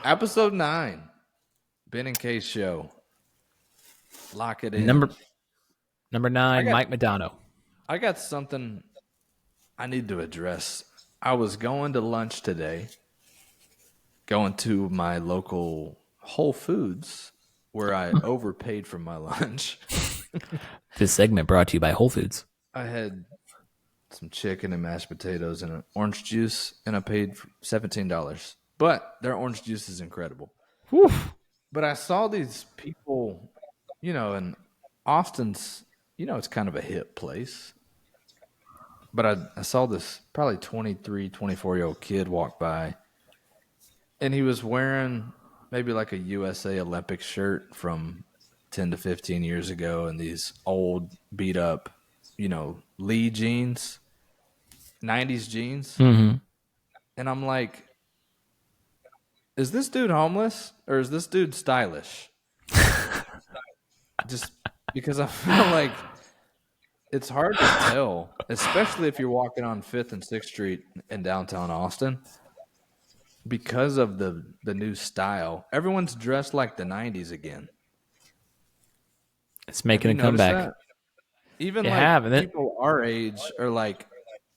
Episode 9, Ben and Kay show. Lock it in. Number I 9, got Mike Madonna. I got something I need to address. I was going to lunch today, going to my local Whole Foods where I overpaid for my lunch. This segment brought to you by Whole Foods. I had some chicken and mashed potatoes and an orange juice, and I paid $17. But their orange juice is incredible. Whew. But I saw these people, in Austin's, it's kind of a hip place. But I saw this probably 23, 24-year-old kid walk by, and he was wearing maybe like a USA Olympic shirt from 10 to 15 years ago and these old beat up, Lee jeans, 90s jeans. Mm-hmm. And I'm like, is this dude homeless or is this dude stylish? Just because I feel like it's hard to tell, especially if you're walking on 5th and 6th Street in downtown Austin, because of the new style. Everyone's dressed like the 90s again. It's making Have a you noticed comeback. that? Even You like have, and people our age are like,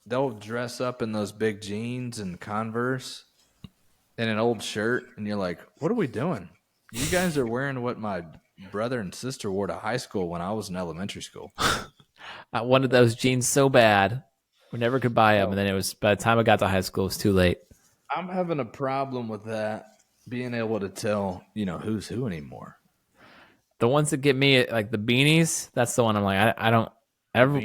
they'll dress up in those big jeans and Converse and an old shirt, and you're like, what are we doing? You guys are wearing what my brother and sister wore to high school when I was in elementary school. I wanted those jeans so bad. We never could buy them, and then it was by the time I got to high school, it was too late. I'm having a problem with that, being able to tell, who's who anymore. The ones that get me, like the beanies, that's the one I'm like, I don't ever.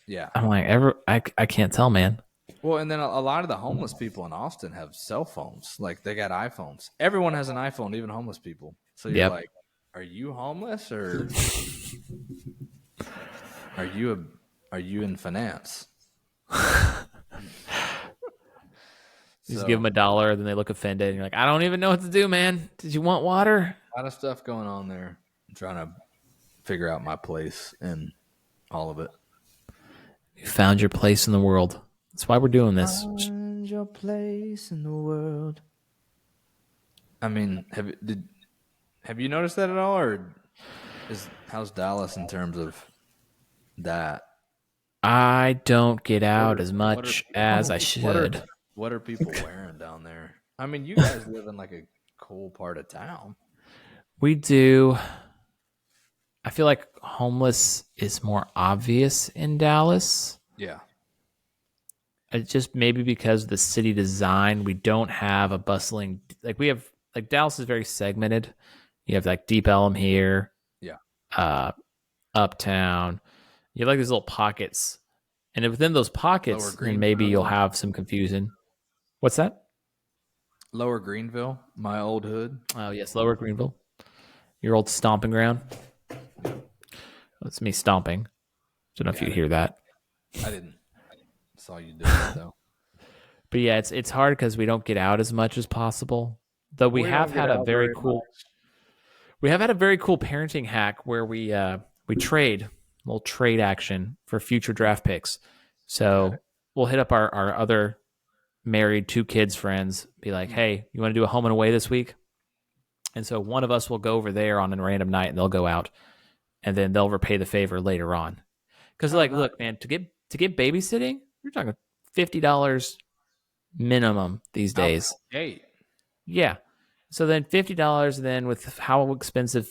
Yeah. I'm like, I can't tell, man. Well, and then a lot of the homeless people in Austin have cell phones. Like they got iPhones. Everyone has an iPhone, even homeless people. So you're Yep. like, are you homeless or are you in finance? You just give them $1, then they look offended, and you're like, I don't even know what to do, man. Did you want water? A lot of stuff going on there. I'm trying to figure out my place in all of it. You found your place in the world. That's why we're doing this. Find your place in the world. I mean, have you noticed that at all, or how's Dallas in terms of that? I don't get out as much as I should. What are people wearing down there? I mean, you guys live in like a cool part of town. We do. I feel like homeless is more obvious in Dallas. Yeah. It's just maybe because of the city design, we don't have a bustling, we have, Dallas is very segmented. You have like Deep Ellum here. Yeah. Uptown. You have like these little pockets. And within those pockets, then maybe you'll have some confusion. What's that? Lower Greenville, my old hood. Oh, yes, Lower Greenville. Your old stomping ground. That's me stomping. Don't know if you hear that. I didn't. Saw you do it though. But yeah, it's hard because we don't get out as much as possible. Though we have had a very cool parenting hack where we trade, a little trade action for future draft picks. So we'll hit up our other married 2 kids friends, be like, hey, you want to do a home and away this week? And so one of us will go over there on a random night and they'll go out, and then they'll repay the favor later on. Because look, man, to get babysitting, you're talking $50 minimum these days. Hey. Yeah. So then $50, and then with how expensive,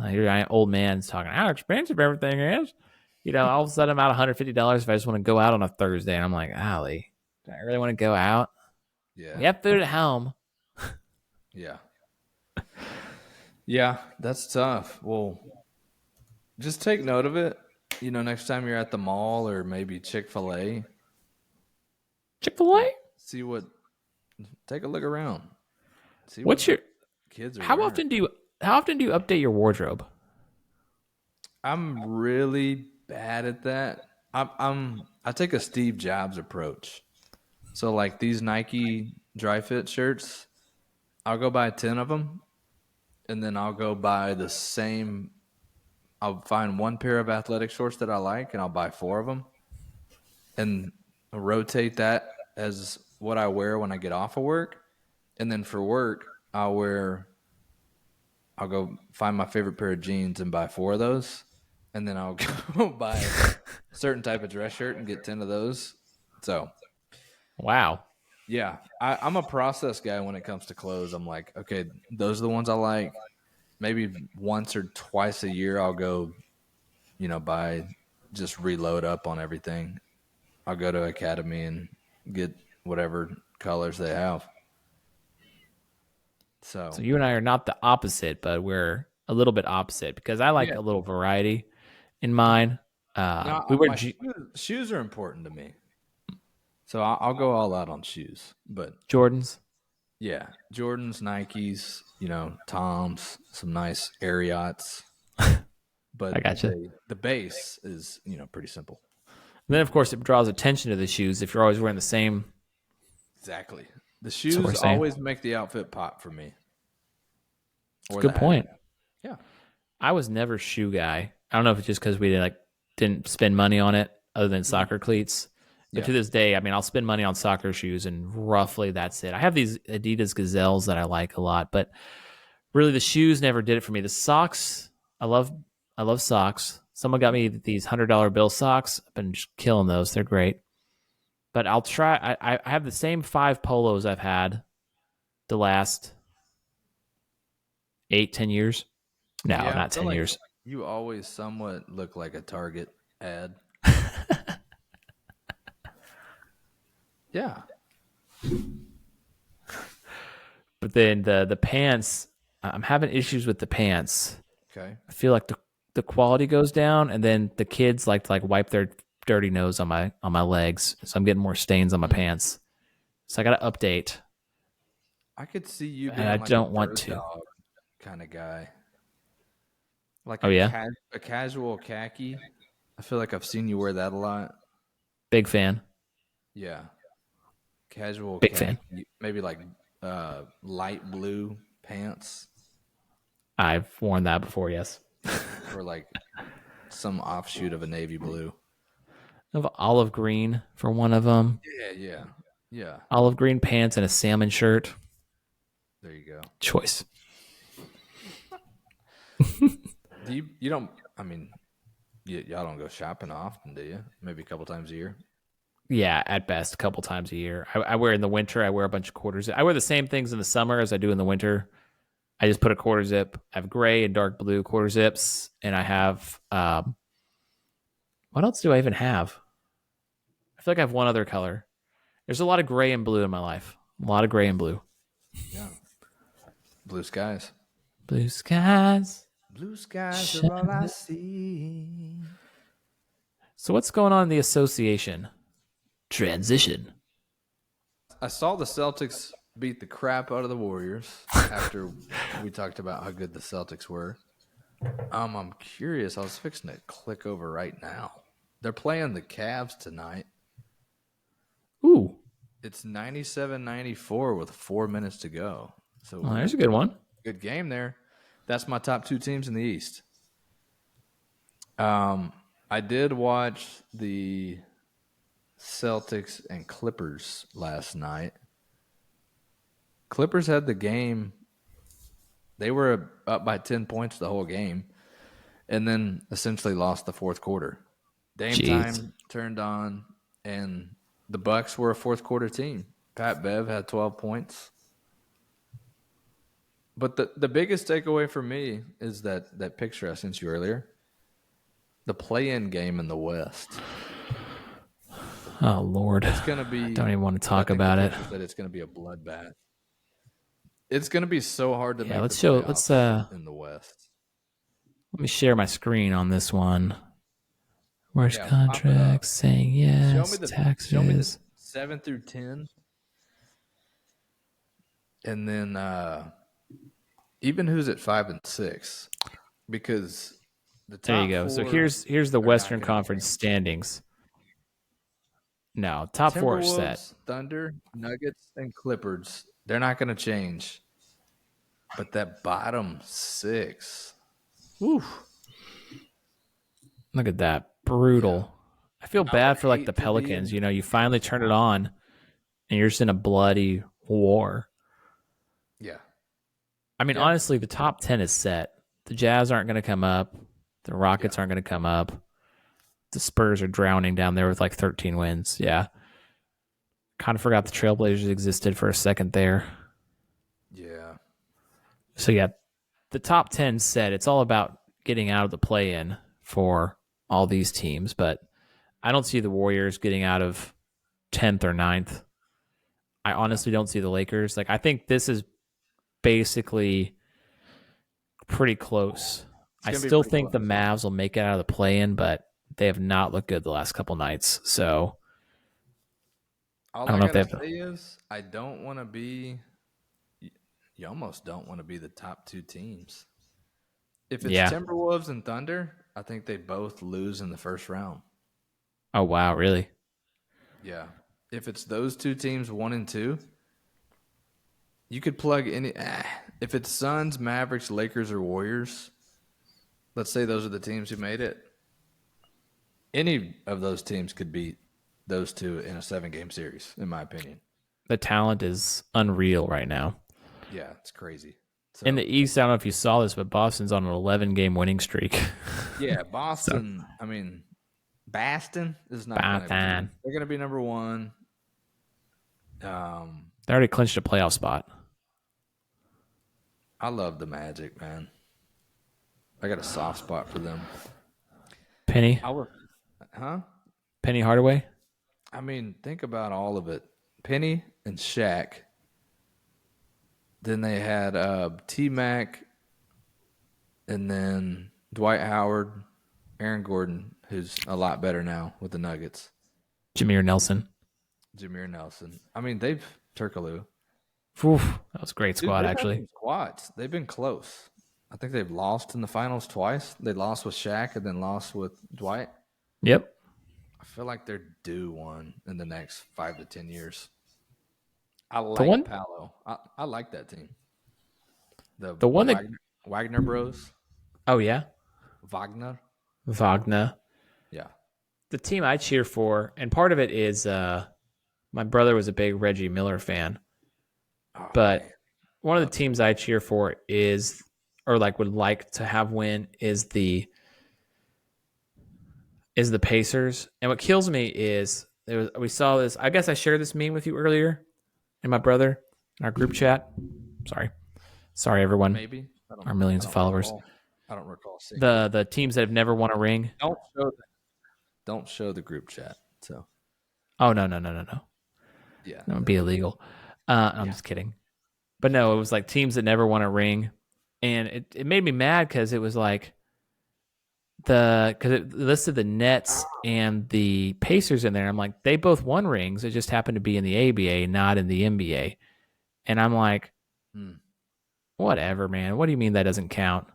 your old man's talking how expensive everything is. All of a sudden I'm out $150 if I just want to go out on a Thursday, and I'm like, Allie, do I really want to go out? Yeah. We have food at home. Yeah. Yeah, that's tough. Well, just take note of it. Next time you're at the mall or maybe Chick-fil-A. Chick-fil-A? Take a look around. See What's your kids are how wearing. often do you update your wardrobe? I'm really bad at that. I take a Steve Jobs approach. So like these Nike dry fit shirts, I'll go buy 10 of them, and then I'll go buy the same. I'll find one pair of athletic shorts that I like, and I'll buy 4 of them, and rotate that as what I wear when I get off of work. And then for work, I'll wear. I'll go find my favorite pair of jeans and buy 4 of those, and then I'll go buy a certain type of dress shirt and get 10 of those. So Wow. yeah, I'm a process guy when it comes to clothes. I'm like, okay, those are the ones I like. Maybe once or twice a year, I'll go, buy, just reload up on everything. I'll go to Academy and get whatever colors they have. So So you and I are not the opposite, but we're a little bit opposite because I like yeah, a little variety in mine. We no, wear my shoes are important to me. So I'll go all out on shoes. But Jordans. yeah, Jordans, Nikes, Toms, some nice Ariats. I But gotcha. the base is pretty simple. And then, of course, it draws attention to the shoes if you're always wearing the same. Exactly. The That's what we're shoes saying. always make the outfit pop for me, It's a or the good hat. point. Yeah. I was never a shoe guy. I don't know if it's just because we didn't spend money on it other than Mhm. soccer cleats. But Yeah. to this day, I mean, I'll spend money on soccer shoes, and roughly that's it. I have these Adidas Gazelles that I like a lot, but really the shoes never did it for me. The socks, I love, I love socks. Someone got me these $100 bill socks. I've been just killing those. They're great. But I'll try. I have the same 5 polos I've had the last 8, 10 years. No, Yeah. I not feel 10 like years. you always somewhat look like a Target ad. Yeah. But then the pants, I'm having issues with the pants. Okay. I feel like the quality goes down, and then the kids like to wipe their dirty nose on my legs, so I'm getting more stains on my pants. So I got to update, I could see you and I being like a don't want bird to. dog kind of guy, like Oh yeah, a casual khaki. I feel like I've seen you wear that a lot. big fan, Yeah, casual big fan. khaki, maybe like light blue pants I've worn that before. Yes, or like some offshoot of a navy blue. of olive green for one of them. Yeah, yeah, yeah. Olive green pants and a salmon shirt. There you go. Choice. Do you don't? I mean, y'all don't go shopping often, do you? Maybe a couple times a year. Yeah, at best, a couple times a year. I wear in the winter. I wear a bunch of quarters. I wear the same things in the summer as I do in the winter. I just put a quarter zip. I have gray and dark blue quarter zips, and I have what else do I even have? I feel like I have one other color. There's a lot of gray and blue in my life. A lot of gray and blue. Yeah. Blue skies. Blue skies. Blue skies are all I see. So what's going on in the association? Transition. I saw the Celtics beat the crap out of the Warriors after we talked about how good the Celtics were. I'm curious. I was fixing to click over right now. They're playing the Cavs tonight. Ooh, It's 97-94 with 4 minutes to go. So well, there's a good one. good game there. That's my top 2 teams in the East. I did watch the Celtics and Clippers last night. Clippers had the game. They were up by 10 points the whole game and then essentially lost the fourth quarter. Dame Jeez. time turned on, and the Bucks were a fourth quarter team. Pat Bev had 12 points. But the biggest takeaway for me is that picture I sent you earlier. The play-in game in the West. Oh Lord, It's going to be. I don't even want to talk I think about the it. picture said it's going to be a bloodbath. It's going to be so hard to Yeah, make let's the show. playoffs in the West. Let me share my screen on this one. Where's Yeah, pop it up. contracts saying yes? Taxes. Show me the 7 through 10, and then even who's at 5 and 6, because the top There you go. So 4 here's the are not Western gonna Conference change. standings. No, top 4 is set. Timberwolves, Thunder, Nuggets, and Clippers. They're not going to change, but that bottom 6. Oof. Look at that. Brutal. I feel bad for like hate the to be Pelicans. in- You know, you finally turn it on and you're just in a bloody war. Yeah. I mean, Yeah. honestly, the top 10 is set. The Jazz aren't going to come up. The Rockets Yeah. aren't going to come up. The Spurs are drowning down there with like 13 wins. Yeah. Kind of forgot the Trailblazers existed for a second there. Yeah. So, yeah, the top 10 set. It's all about getting out of the play in for all these teams, but I don't see the Warriors getting out of 10th or ninth. I honestly don't see the Lakers. Like, I think this is basically pretty close. It's I gonna be still pretty think the close. Mavs will make it out of the play in, but they have not looked good the last couple nights. So All I don't I know if they gotta have. say is I don't want to be. You almost don't want to be the top two teams. If it's Yeah. Timberwolves and Thunder, I think they both lose in the first round. Oh, wow. Really? Yeah. If it's those two teams, 1 and 2, you could plug any. If it's Suns, Mavericks, Lakers, or Warriors, let's say those are the teams who made it. Any of those teams could beat those two in a 7-game series, in my opinion. The talent is unreal right now. Yeah, it's crazy. So, In the East, I don't know if you saw this, but Boston's on an 11-game winning streak. yeah, Boston. I mean, Boston is not going to be. Boston. They're going to be number one. They already clinched a playoff spot. I love the Magic, man. I got a soft spot for them. Penny Huh? Penny Hardaway. I mean, think about all of it. Penny and Shaq. Then they had T-Mac, and then Dwight Howard, Aaron Gordon, who's a lot better now with the Nuggets, Jameer Nelson. Jameer Nelson. I mean, they've Turkaloo. Oof, that was a great Dude, squad, they've had actually. some squads. They've been close. I think they've lost in the finals twice. They lost with Shaq and then lost with Dwight. Yep. I feel like they're due one in the next 5 to 10 years. I like one- Palo. I like that team. The one that- Wagner Bros. Oh, yeah. Wagner. Wagner. Yeah. The team I cheer for, and part of it is my brother was a big Reggie Miller fan. Oh, But man. one of the teams I cheer for is, or like would like to have win, is the Pacers. And what kills me is we saw this. I guess I shared this meme with you earlier, and my brother in our group chat. Sorry everyone. Maybe Our millions of followers. I don't recall seeing The teams that have never won a ring. Don't show the group chat. So Oh no. yeah, That would be illegal. I'm just kidding. But no, it was like teams that never won a ring. And it made me mad because it was like because it listed the Nets and the Pacers in there. I'm like, they both won rings. It just happened to be in the ABA, not in the NBA. And I'm like, whatever, man. What do you mean that doesn't count?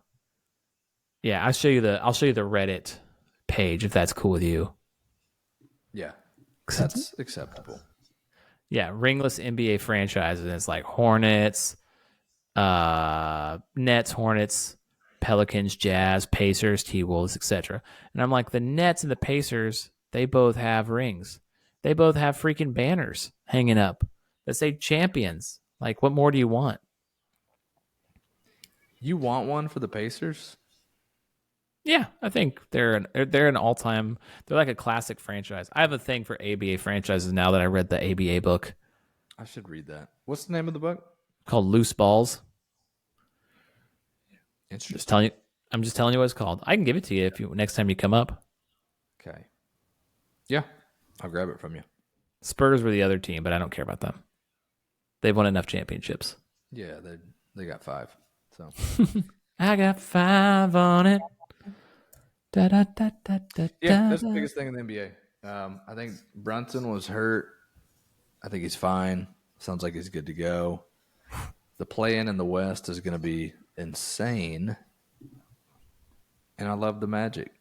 Yeah, I'll show you the Reddit page if that's cool with you. yeah, that's acceptable. Yeah, ringless NBA franchises. And it's like Hornets, Nets, Hornets, Pelicans, Jazz, Pacers, T-Wolves, etc. And I'm like, the Nets and the Pacers, they both have rings. They both have freaking banners hanging up that say champions. Like, what more do you want? You want one for the Pacers? Yeah, I think they're an all-time. They're like a classic franchise. I have a thing for ABA franchises now that I read the ABA book I should read that. What's the name of the book? called Loose Balls. Interesting. I'm just telling you what it's called. I can give it to you if you next time you come up. Okay. Yeah, I'll grab it from you. Spurs were the other team, but I don't care about them. They've won enough championships. Yeah, they got 5. So I got 5 on it. Da, da, da, da, da, yeah, that's da. the biggest thing in the NBA. I think Brunson was hurt. I think he's fine. Sounds like he's good to go. The play-in in the West is going to be insane, and I love the Magic.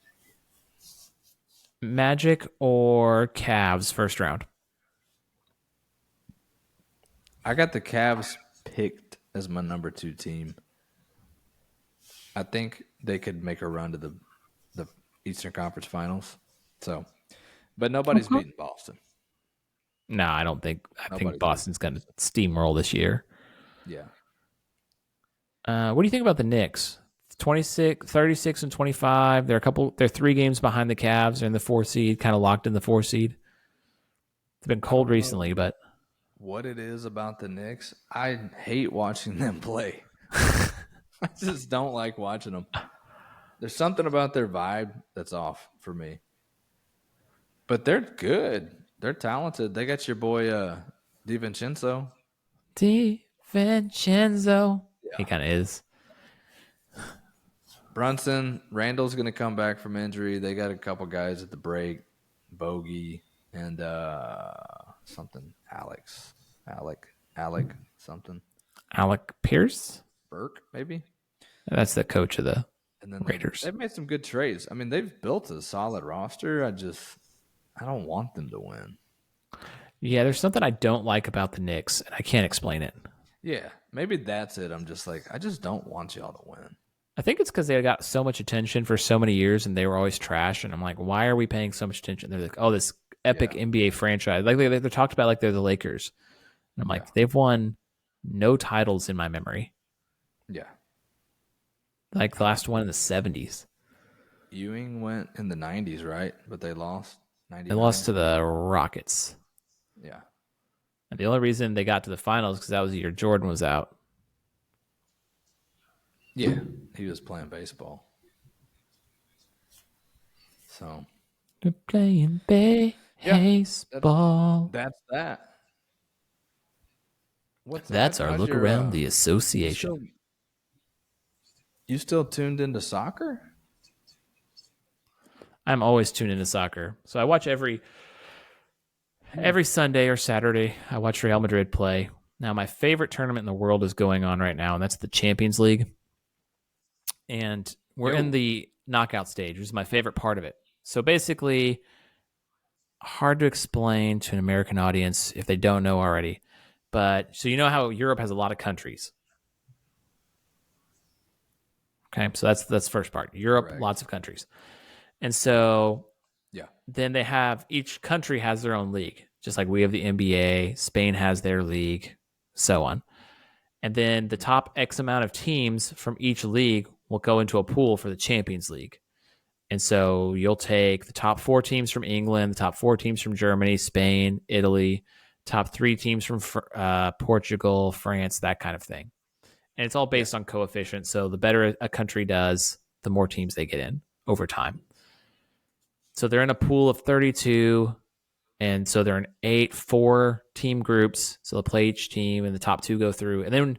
Magic or Cavs first round? I got the Cavs picked as my number 2 team. I think they could make a run to the Eastern Conference Finals. So, but nobody's beating Boston. No, I don't think. I think Nobody's Boston's going to steamroll this year. Yeah. What do you think about the Knicks? 26, 36, and 25. They're 3 games behind the Cavs. They're in the 4 seed, kind of locked in the 4 seed. It's been I cold don't know recently, but what it is about the Knicks. I hate watching them play. I just don't like watching them. There's something about their vibe that's off for me. But they're good. They're talented. They got your boy DiVincenzo. DiVincenzo. He kind of is. Brunson, Randall's going to come back from injury. They got a couple guys at the break, Bogey and something Alec something Alec Pierce. Burke maybe. That's the coach of the And then Raiders. they've made some good trades. I mean, they've built a solid roster. I don't want them to win. Yeah, there's something I don't like about the Knicks, and I can't explain it. Yeah, maybe that's it. I'm just like, I just don't want y'all to win. I think it's because they got so much attention for so many years, and they were always trash. And I'm like, why are we paying so much attention? They're like, oh, this epic NBA franchise. Like they're talked about like they're the Lakers. And I'm like, they've won no titles in my memory. Yeah. Like the last one in the 70s. Ewing went in the 90s, right? But they lost. They lost to the Rockets. Yeah. And the only reason they got to the finals because that was the year Jordan was out. Yeah, he was playing baseball. So they're playing baseball. That's that. That's our look around the association. You still tuned into soccer? I'm always tuned into soccer. So I watch every Sunday or Saturday. I watch Real Madrid play. Now, my favorite tournament in the world is going on right now, and that's the Champions League. And we're in the knockout stage, which is my favorite part of it. So basically, hard to explain to an American audience if they don't know already. But so you know how Europe has a lot of countries. Okay, so that's the first part. Europe, correct. Lots of countries. And so then they have, each country has their own league, just like we have the NBA, Spain has their league, so on. And then the top X amount of teams from each league will go into a pool for the Champions League. And so you'll take the top 4 teams from England, the top 4 teams from Germany, Spain, Italy, top 3 teams from Portugal, France, that kind of thing. And it's all based on coefficients. So the better a country does, the more teams they get in over time. So they're in a pool of 32. And so they're in 4 team groups. So they'll play each team and the top 2 go through. And then,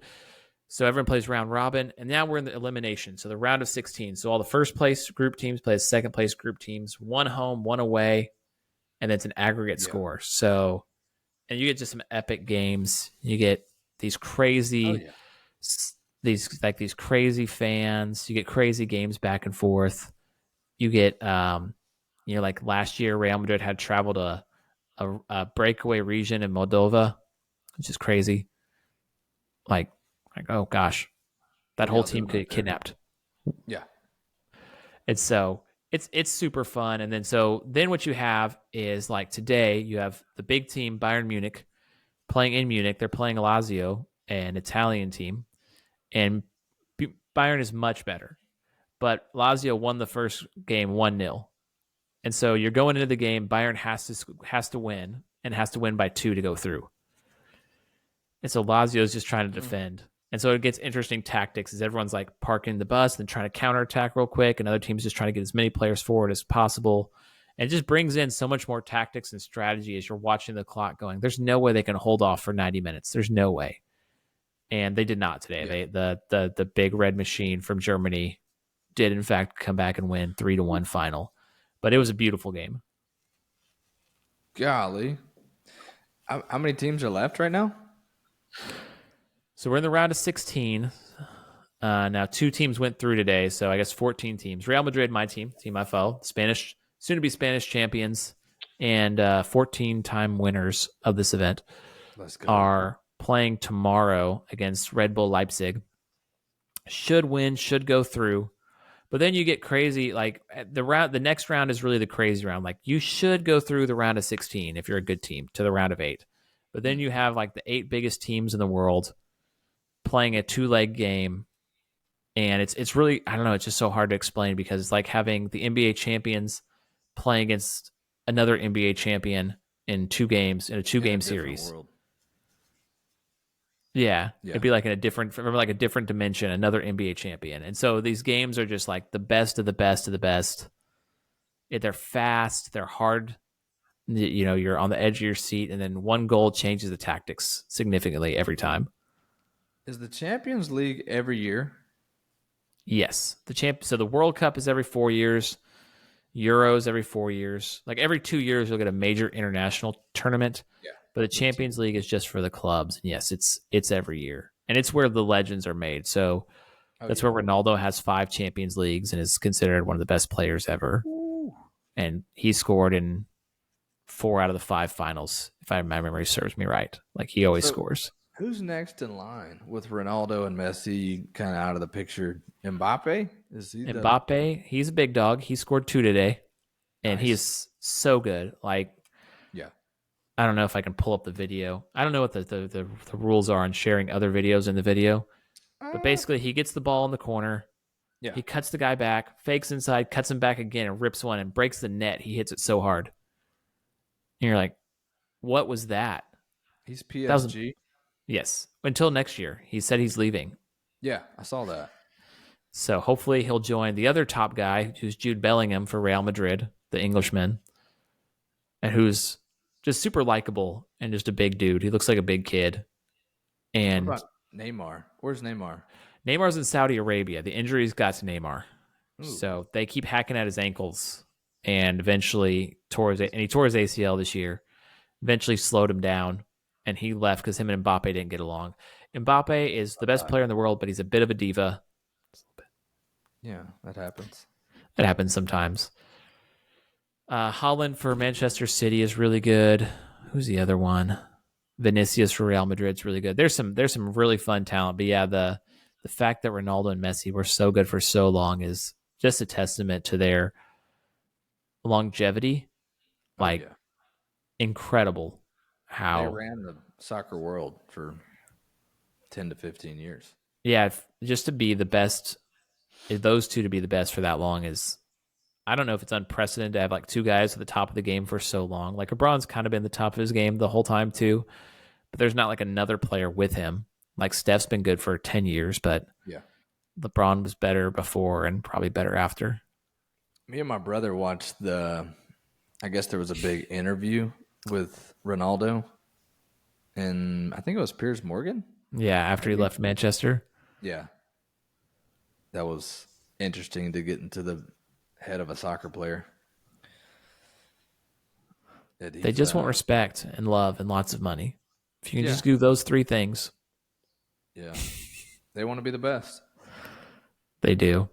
so everyone plays round robin. And now we're in the elimination. So the round of 16. So all the first place group teams play second place group teams, 1 home, 1 away. And it's an aggregate score. So, and you get just some epic games. You get these crazy, these crazy fans. You get crazy games back and forth. You get, like last year, Real Madrid had traveled a breakaway region in Moldova, which is crazy. Like, oh gosh, that whole team could get kidnapped. Yeah. And so it's super fun. And then what you have is like today you have the big team Bayern Munich playing in Munich. They're playing Lazio, an Italian team, and Bayern is much better. But Lazio won the first game 1-0. And so you're going into the game, Bayern has to win and has to win by 2 to go through. And so Lazio is just trying to defend. And so it gets interesting tactics as everyone's like parking the bus and trying to counterattack real quick, and other teams just trying to get as many players forward as possible. And it just brings in so much more tactics and strategy as you're watching the clock going. There's no way they can hold off for 90 minutes. There's no way. And they did not today. Yeah. The big red machine from Germany did in fact come back and win 3-1 final. But it was a beautiful game. Golly. How many teams are left right now? So we're in the round of 16. Now 2 teams went through today, so I guess 14 teams. Real Madrid, my team I follow, soon to be Spanish champions, and 14-time winners of this event are playing tomorrow against Red Bull Leipzig. Should win, should go through. But then you get crazy, like the next round is really the crazy round. Like you should go through the round of 16 if you're a good team to the round of 8. But then you have like the 8 biggest teams in the world playing a 2-leg game, And it's really, I don't know, it's just so hard to explain because it's like having the NBA champions playing against another NBA champion in 2 games in a two In a game different series. world. Yeah, Yeah. it'd be like in a different, remember, like a different dimension, another NBA champion. And so these games are just like the best of the best of the best. They're fast, they're hard. You know, you're on the edge of your seat, and then one goal changes the tactics significantly every time. Is the Champions League every year? Yes, the champ. So the World Cup is every 4 years. Euros every 4 years. Like every 2 years, you'll get a major international tournament. Yeah. But the Champions League is just for the clubs. And yes, it's every year, and it's where the legends are made. So that's where Ronaldo has 5 Champions Leagues and is considered one of the best players ever. Ooh. And he scored in 4 out of the 5 finals, if my memory serves me right. Like he always scores. Who's next in line with Ronaldo and Messi kind of out of the picture? Mbappe? Is he Mbappe, he's a big dog. He scored 2 today, and he Nice. is so good. Like, Yeah. I don't know if I can pull up the video. I don't know what the rules are on sharing other videos in the video, but basically he gets the ball in the corner. Yeah. He cuts the guy back, fakes inside, cuts him back again, and rips one and breaks the net. He hits it so hard. And you're like, what was that? He's PSG. Yes. Until next year. He said he's leaving. Yeah, I saw that. So hopefully he'll join the other top guy, who's Jude Bellingham for Real Madrid, the Englishman, and who's just super likable and just a big dude. He looks like a big kid. And What about Neymar? Where's Neymar? Neymar's in Saudi Arabia. The injuries got to Neymar. Ooh. So they keep hacking at his ankles, and eventually he tore his ACL this year, eventually slowed him down, and he left because him and Mbappe didn't get along. Mbappe is the best player in the world, but he's a bit of a diva. Yeah, that happens. It happens sometimes. Haaland for Manchester City is really good. Who's the other one? Vinicius for Real Madrid is really good. There's some really fun talent, but yeah, the fact that Ronaldo and Messi were so good for so long is just a testament to their longevity. Like, incredible how they ran the soccer world for 10 to 15 years. Yeah, just to be the best, those two to be the best for that long is, I don't know if it's unprecedented to have like 2 guys at the top of the game for so long. Like LeBron's kind of been the top of his game the whole time too, but there's not like another player with him. Like Steph's been good for 10 years, but yeah, LeBron was better before and probably better after. Me and my brother watched I guess there was a big interview with Ronaldo, and I think it was Piers Morgan. Yeah, after he left Manchester. Yeah. That was interesting to get into the head of a soccer player. They just want respect and love and lots of money. If you can just do those 3 things. Yeah. They want to be the best. They do.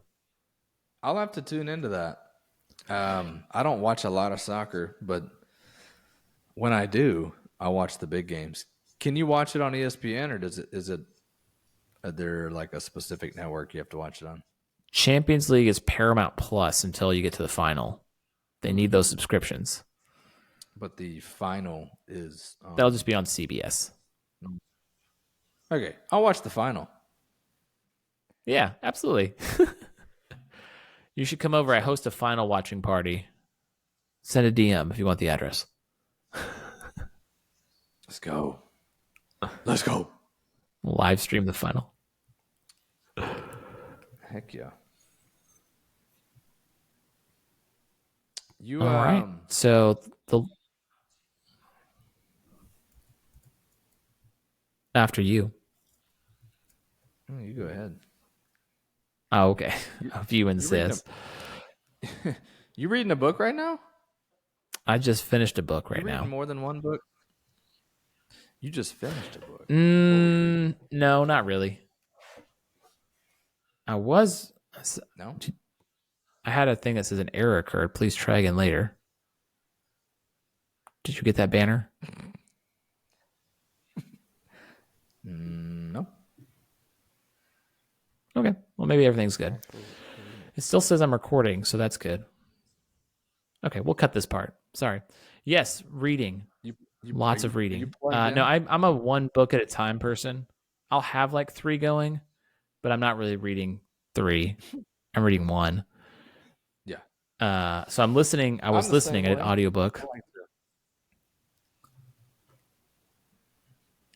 I'll have to tune into that. I don't watch a lot of soccer, but when I do, I watch the big games. Can you watch it on ESPN, or is there like a specific network you have to watch it on? Champions League is Paramount Plus until you get to the final. They need those subscriptions. But the final is... That'll just be on CBS. Okay, I'll watch the final. Yeah, absolutely. You should come over. I host a final watching party. Send a DM if you want the address. Let's go. Let's go. Live stream the final. Heck yeah. You all right. So after you. You go ahead. Oh, okay. If you insist. You reading a book right now? I just finished a book right now. More than one book? You just finished a book. No, not really. No? I had a thing that says an error occurred. Please try again later. Did you get that banner? No. Okay. Well, maybe everything's good. It still says I'm recording, so that's good. Okay, we'll cut this part. Sorry. Yes, reading. Lots of reading. No, I'm a 1 book at a time person. I'll have like 3 going, but I'm not really reading 3. I'm reading 1. Yeah. So I'm listening. I was I'm the same listening at an way. audiobook. I like to.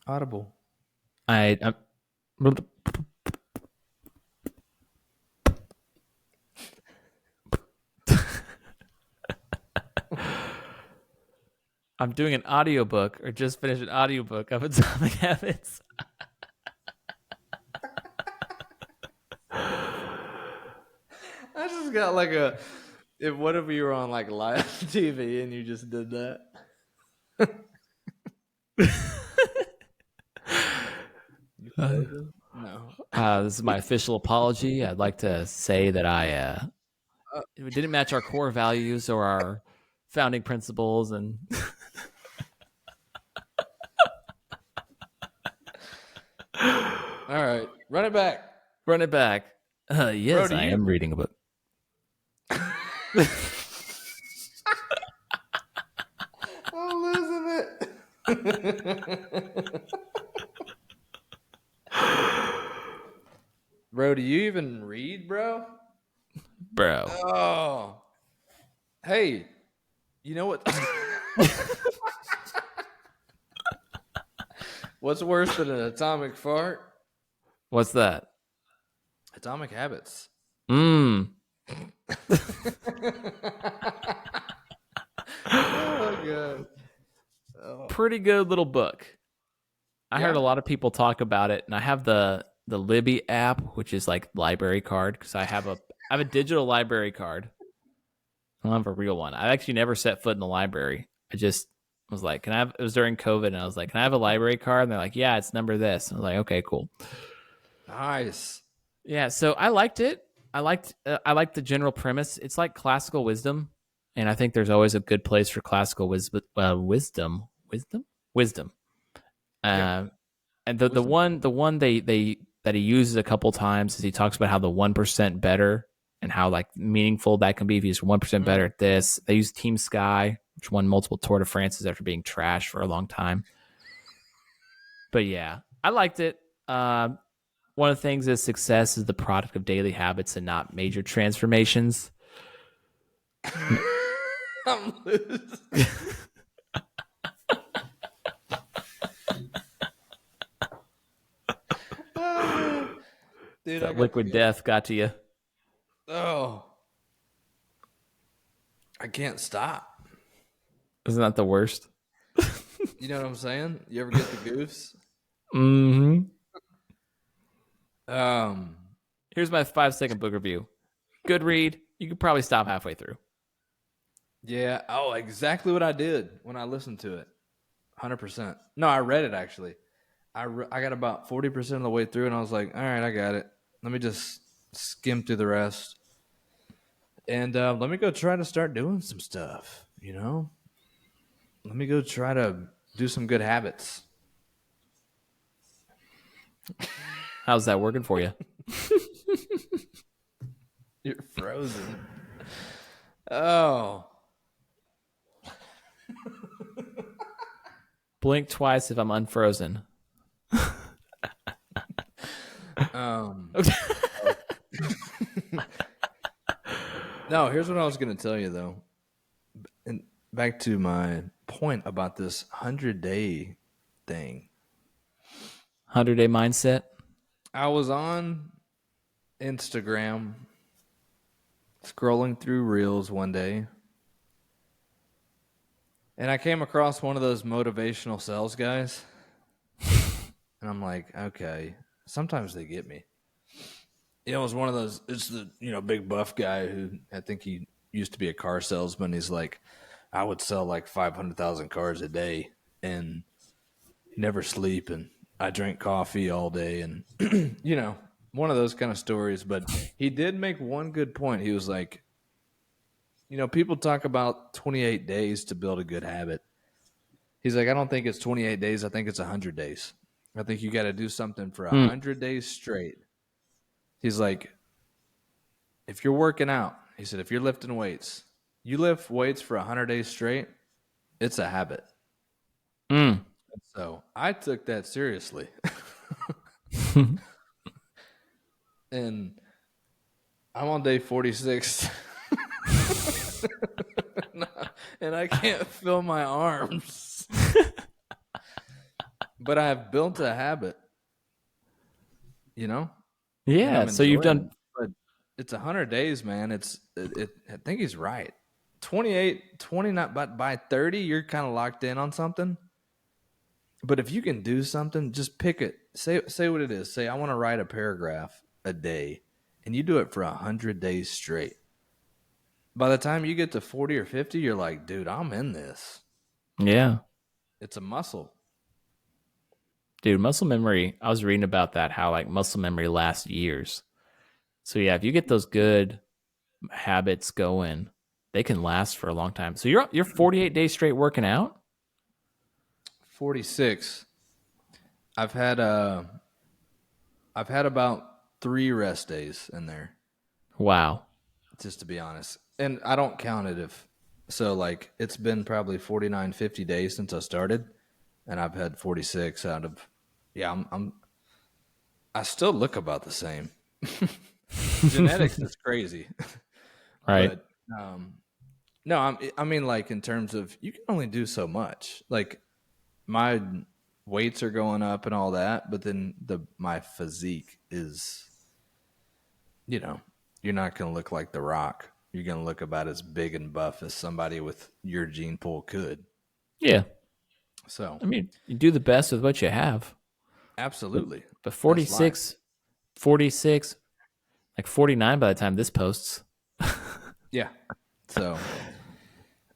Audible. I'm I'm doing an audiobook or just finished an audiobook of Atomic Habits. I just got like what if you were on like live TV and you just did that? You frozen? No. This is my official apology. I'd like to say that it didn't match our core values or our founding principles, and All right, run it back. run it back. Yes, Bro, I am reading a book. I'm losing it. Bro, do you even read, bro? Bro. Oh. Hey, you know what? What's worse than an atomic fart? What's that? Atomic Habits. Oh God. pretty good little book. I heard a lot of people talk about it, and I have the Libby app, which is like library card, because I have a digital library card. I don't have a real one. I actually never set foot in the library. I just was like, can I have, it was during COVID, and I was like, can I have a library card? And they're like, yeah, it's number this. I was like, okay, cool. Nice. Yeah, so I liked it. I liked the general premise. It's like classical wisdom, and I think there's always a good place for classical wisdom. Yeah. And the Wisdom. one they that he uses a couple times is he talks about how the 1% better and how like meaningful that can be if he's 1% better at this. They use Team Sky, which won multiple Tour de France's after being trash for a long time. But yeah, I liked it. One of the things is success is the product of daily habits and not major transformations. I'm losing. Dude, That liquid death got to you. Oh. I can't stop. Isn't that the worst? You know what I'm saying? You ever get the goofs? Mm-hmm. Um, Here's my 5-second book review. Good read. You could probably stop halfway through. yeah. Oh, exactly what I did when I listened to it. 100%. No, I read it actually. I got about 40% of the way through, and I was like, all right, I got it. Let me just skim through the rest. And let me go try to start doing some stuff, you know? Let me go try to do some good habits. How's that working for you? You're frozen. Oh. Blink twice if I'm unfrozen. No, here's what I was going to tell you, though. And back to my point about this 100-day thing. 100-day mindset. I was on Instagram scrolling through Reels one day, and I came across one of those motivational sales guys. And I'm like, okay, sometimes they get me. It was one of those, it's the, big buff guy who I think he used to be a car salesman. He's like, I would sell like 500,000 cars a day and never sleep. And I drink coffee all day. And, one of those kind of stories. But he did make one good point. He was like, people talk about 28 days to build a good habit. He's like, I don't think it's 28 days. I think it's 100 days. I think you got to do something for 100 days straight. He's like, if you're working out, he said, if you're lifting weights, you lift weights for 100 days straight, it's a habit. So I took that seriously. And I'm on day 46 and I can't feel my arms. But I have built a habit, you know, and Yeah. I'm So you've enjoying done. it. But it's 100 days, man. I think he's right. 28, 29, but by 30, you're kind of locked in on something. But if you can do something, just pick it. Say what it is. Say I want to write a paragraph a day, and you do it for 100 days straight. By the time you get to 40 or 50, you're like, dude, I'm in this. Yeah. It's a muscle. Dude, muscle memory. I was reading about that, how like muscle memory lasts years. So yeah, if you get those good habits going, they can last for a long time. So you're 48 days straight working out? 46. I've had uh I've had about 3 rest days in there, Wow. just to be honest. And I don't count it if so like it's been probably 49, 50 days since I started, and I've had 46 out of yeah, I still look about the same. Genetics is crazy. Right. But no, I mean like in terms of you can only do so much. Like my weights are going up and all that, but then my physique is, you know, you're not going to look like The Rock. You're going to look about as big and buff as somebody with your gene pool could. Yeah. So, I mean, you do the best with what you have. But absolutely. but That's life. 46, like 49 by the time this posts. Yeah. So,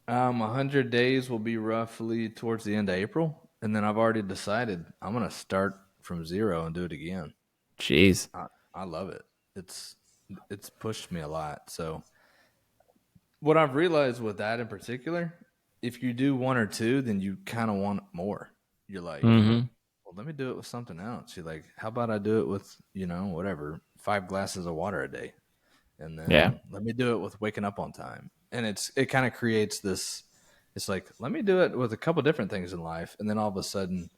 100 days will be roughly towards the end of April. And then I've already decided I'm going to start from zero and do it again. Jeez. I love it. It's it's pushed me a lot. So what I've realized with that in particular, if you do one or two, then you kind of want more. You're like, Mm-hmm. well, let me do it with something else. You're like, how about I do it with, whatever, 5 glasses of water a day, and Yeah. then let me do it with waking up on time. And it kind of creates this. It's like, let me do it with a couple different things in life, and then all of a sudden,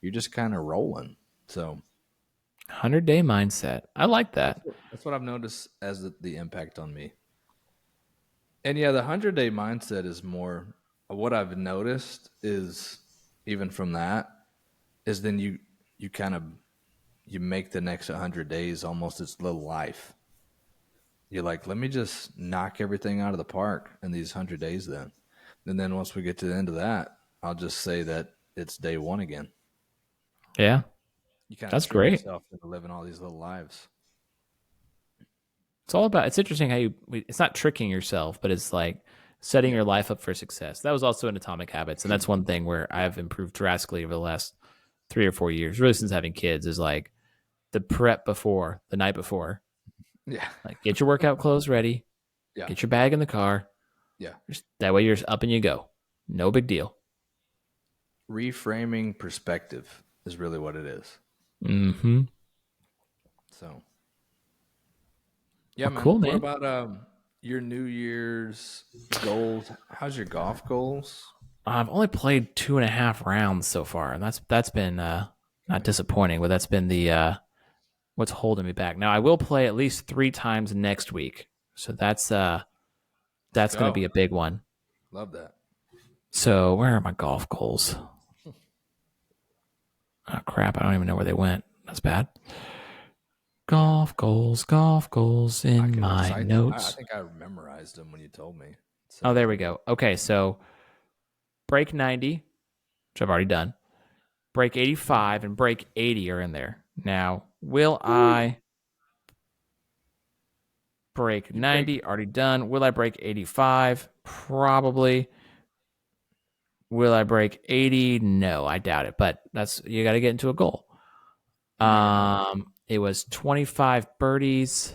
you're just kind of rolling. So 100-day mindset. I like that. that's what I've noticed as the impact on me. And yeah, the 100 day mindset is more what I've noticed is even from that is then you kind of you make the next 100 days almost its little life. You're like, let me just knock everything out of the park in these 100 days then. And then once we get to the end of that, I'll just say that it's day one again. Yeah. You kind of That's trick great. yourself into living all these little lives. It's all about, it's interesting how it's not tricking yourself, but it's like setting Yeah. your life up for success. That was also in Atomic Habits. And that's one thing where I've improved drastically over the last 3 or 4 years, really since having kids, is like the prep before, the night before. Yeah. Like get your workout clothes ready, Yeah. get your bag in the car. Yeah. That way you're up and you go. No big deal. Reframing perspective is really what it is. Mm-hmm. So yeah, Well, man. cool, What man. about your New Year's goals? How's your golf goals? I've only played 2.5 rounds so far, and that's been not disappointing, but that's been the what's holding me back. Now I will play at least 3 times next week, so that's Let's going to go. be a big one. Love that. So where are my golf goals? Oh crap! I don't even know where they went. That's bad. Golf goals I in can my recite them. I notes. think I memorized them when you told me. Oh, So there we go. Okay, so break 90, which I've already done. Break 85 and break 80 are in there. Now, will I break you break 90? Already done. Will I break 85? Probably. Will I break 80? No, I doubt it. But that's you got to get into a goal. It was 25 birdies,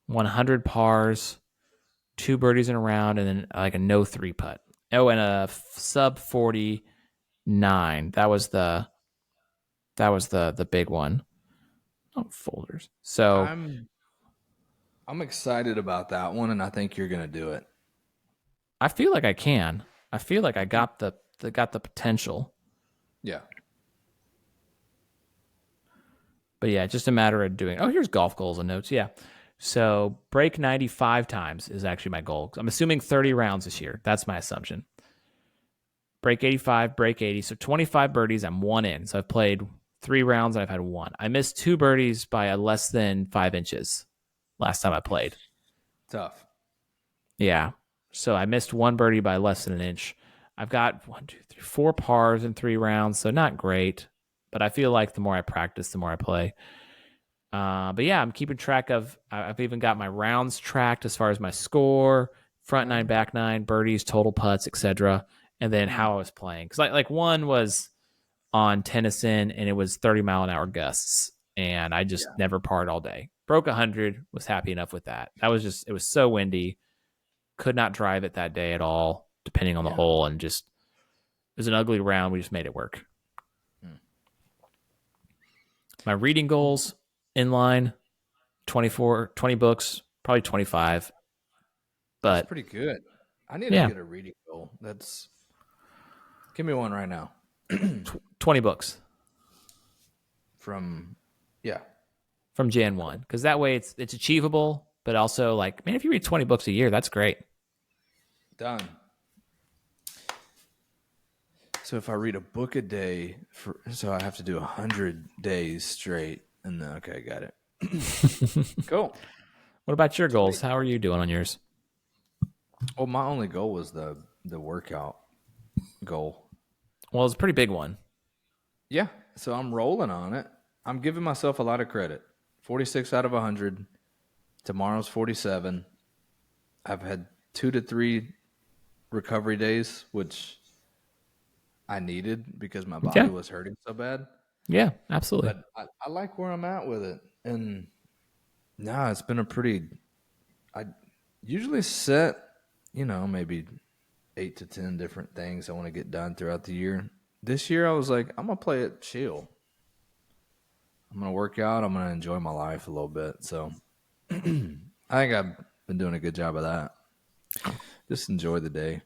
100 pars, 2 birdies in a round, and then like a no 3 putt. Oh, and a sub 49. That was the big one. Oh, folders. So I'm excited about that one, and I think you're gonna do it. I feel like I can. I feel like I got the potential. Yeah. But yeah, just a matter of doing. Oh, here's golf goals and notes. Yeah. So break 95 times is actually my goal. I'm assuming 30 rounds this year. That's my assumption. Break 85, break 80. So 25 birdies. I'm one in. So I've played 3 rounds and I've had one. I missed 2 birdies by less than 5 inches last time I played. Tough. Yeah. So I missed 1 birdie by less than an inch. I've got 1, 2, 3, 4 pars in 3 rounds. So not great. But I feel like the more I practice, the more I play. But yeah, I'm keeping track of. I've even got my rounds tracked as far as my score, front 9, back 9, birdies, total putts, etc. And then how I was playing. Because like one was on Tennyson, and it was 30-mile-an-hour gusts, and I just never parred all day. Broke 100, was happy enough with that. That was just, it was so windy, could not drive it that day at all, depending on the hole, and just it was an ugly round. We just made it work. My reading goals in line, 20 books, probably 25. But that's pretty good. I need to get a reading goal. Give me one right now. 20 books from Jan 1, because that way it's achievable, but also like, man, if you read 20 books a year, that's great. Done. So if I read a book a day, so I have to do 100 days straight, and then okay, got it. Cool. What about your goals? How are you doing on yours? Well, my only goal was the workout goal. Well, it's a pretty big one. Yeah, so I'm rolling on it. I'm giving myself a lot of credit. 46 out of 100. Tomorrow's 47. I've had 2 to 3 recovery days, which I needed because my body was hurting so bad. Yeah, absolutely. But I like where I'm at with it. And it's been I usually set, maybe 8 to 10 different things I want to get done throughout the year. This year I was like, I'm going to play it chill. I'm going to work out. I'm going to enjoy my life a little bit. So I think I've been doing a good job of that. Just enjoy the day.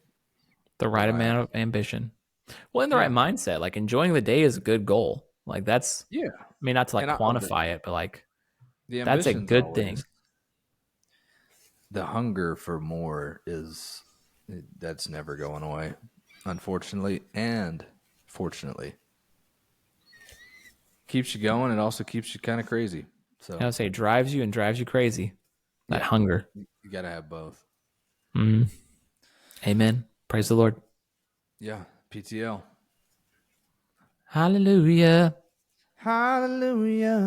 The right amount of ambition. Well, in the right mindset, like enjoying the day is a good goal. Like that's, I mean, not to like quantify it, but like that's a good thing. The hunger for more that's never going away, unfortunately and fortunately. Keeps you going. It also keeps you kind of crazy. So I would say drives you crazy. That hunger. You got to have both. Amen. Praise the Lord. Yeah. PTL. Hallelujah. Hallelujah.